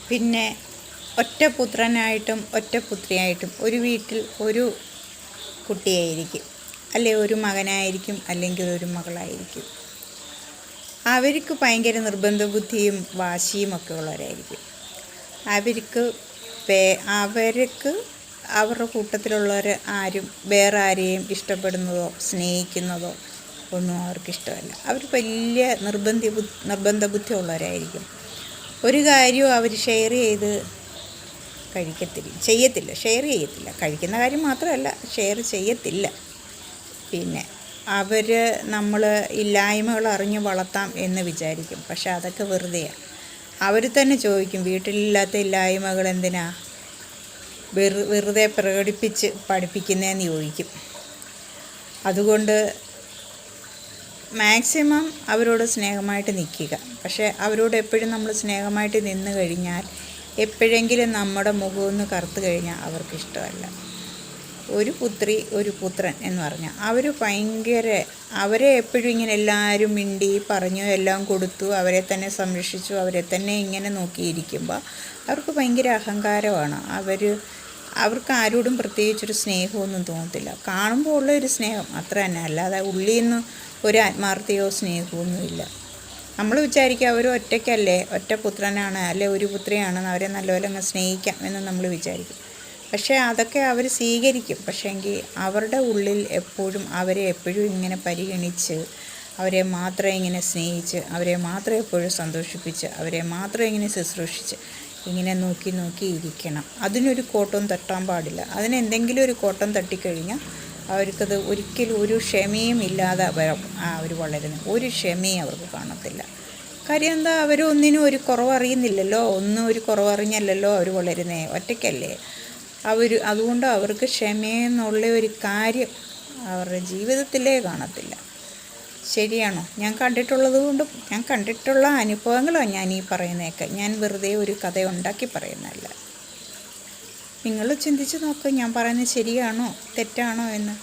പിന്നെ ഒറ്റ പുത്രനായിട്ടും ഒറ്റ പുത്രിയായിട്ടും ഒരു വീട്ടിൽ ഒരു കുട്ടിയായിരിക്കും, അല്ലെ ഒരു മകനായിരിക്കും, അല്ലെങ്കിൽ ഒരു മകളായിരിക്കും. അവർക്ക് ഭയങ്കര നിർബന്ധ ബുദ്ധിയും വാശിയും ഒക്കെ ഉള്ളവരായിരിക്കും. അവർക്ക് അവരുടെ കൂട്ടത്തിലുള്ളവർ ആരും വേറെ ആരെയും ഇഷ്ടപ്പെടുന്നതോ സ്നേഹിക്കുന്നതോ ഒന്നും അവർക്കിഷ്ടമല്ല. അവർ വലിയ നിർബന്ധ ബുദ്ധി ഉള്ളവരായിരിക്കും. ഒരു കാര്യവും അവർ ഷെയർ ചെയ്യത്തില്ല. കഴിക്കുന്ന കാര്യം മാത്രമല്ല, ഷെയർ ചെയ്യത്തില്ല. പിന്നെ നമ്മൾ ഇല്ലായ്മകൾ അറിഞ്ഞ് വളർത്താം എന്ന് വിചാരിക്കും. പക്ഷെ അതൊക്കെ വെറുതെയാണ്. അവർ തന്നെ ചോദിക്കും, വീട്ടിലില്ലാത്ത ഇല്ലായ്മകൾ എന്തിനാ വെറുതെ പ്രകടിപ്പിച്ച് പഠിപ്പിക്കുന്നതെന്ന് ചോദിക്കും. അതുകൊണ്ട് മാക്സിമം അവരോട് സ്നേഹമായിട്ട് നിൽക്കുക. പക്ഷേ അവരോട് എപ്പോഴും നമ്മൾ സ്നേഹമായിട്ട് നിന്ന് കഴിഞ്ഞാൽ എപ്പോഴെങ്കിലും നമ്മുടെ മുഖമൊന്ന് കറുത്ത് കഴിഞ്ഞാൽ അവർക്കിഷ്ടമല്ല. ഒരു പുത്രി ഒരു പുത്രൻ എന്ന് പറഞ്ഞാൽ അവരെ എപ്പോഴും ഇങ്ങനെ എല്ലാവരും മിണ്ടി പറഞ്ഞു എല്ലാം കൊടുത്തു, അവരെ തന്നെ സംരക്ഷിച്ചു, അവരെ തന്നെ ഇങ്ങനെ നോക്കിയിരിക്കുമ്പോൾ അവർക്ക് ഭയങ്കര അഹങ്കാരമാണ്. അവർക്ക് ആരോടും പ്രത്യേകിച്ചൊരു സ്നേഹമൊന്നും തോന്നത്തില്ല. കാണുമ്പോൾ ഉള്ളൊരു സ്നേഹം അത്ര തന്നെ, അല്ലാതെ ഉള്ളിൽ നിന്ന് ഒരു ആത്മാർത്ഥതയോ സ്നേഹമൊന്നുമില്ല. നമ്മൾ വിചാരിക്കുക അവർ ഒറ്റയ്ക്കല്ലേ, ഒറ്റ പുത്രനാണ് അല്ലെ ഒരു പുത്രിയാണെന്ന്, അവരെ നല്ലപോലെ അങ്ങ് സ്നേഹിക്കാം എന്ന് നമ്മൾ വിചാരിക്കും. പക്ഷേ അതൊക്കെ അവർ സ്വീകരിക്കും. പക്ഷേങ്കിൽ അവരുടെ ഉള്ളിൽ അവരെ എപ്പോഴും ഇങ്ങനെ പരിഗണിച്ച്, അവരെ മാത്രം ഇങ്ങനെ സ്നേഹിച്ച്, അവരെ മാത്രം എപ്പോഴും സന്തോഷിപ്പിച്ച്, അവരെ മാത്രം ഇങ്ങനെ ശുശ്രൂഷിച്ച് ഇങ്ങനെ നോക്കി ഇരിക്കണം. അതിനൊരു കോട്ടവും തട്ടാൻ പാടില്ല. അതിനെന്തെങ്കിലും ഒരു കോട്ടം തട്ടിക്കഴിഞ്ഞാൽ അവർക്കത് ഒരിക്കലും ഒരു ക്ഷമയും ഇല്ലാതെ അവർ വളരുന്നു. ഒരു ക്ഷമയും അവർക്ക് കാണത്തില്ല. കാര്യം എന്താ, അവരൊന്നിനും ഒരു കുറവറിയുന്നില്ലല്ലോ, ഒരു കുറവറിഞ്ഞല്ലല്ലോ അവർ വളരുന്നേ, ഒറ്റയ്ക്കല്ലേ. അതുകൊണ്ട് അവർക്ക് ക്ഷമയെന്നുള്ള ഒരു കാര്യം അവരുടെ ജീവിതത്തിലേ കാണത്തില്ല. ശരിയാണോ? ഞാൻ കണ്ടിട്ടുള്ള അനുഭവങ്ങളാണ് ഞാൻ ഈ പറയുന്നതൊക്കെ. ഞാൻ വെറുതെ ഒരു കഥ ഉണ്ടാക്കി പറയുന്നതല്ല. നിങ്ങൾ ചിന്തിച്ച് നോക്ക്, ഞാൻ പറയുന്നത് ശരിയാണോ തെറ്റാണോ എന്ന്.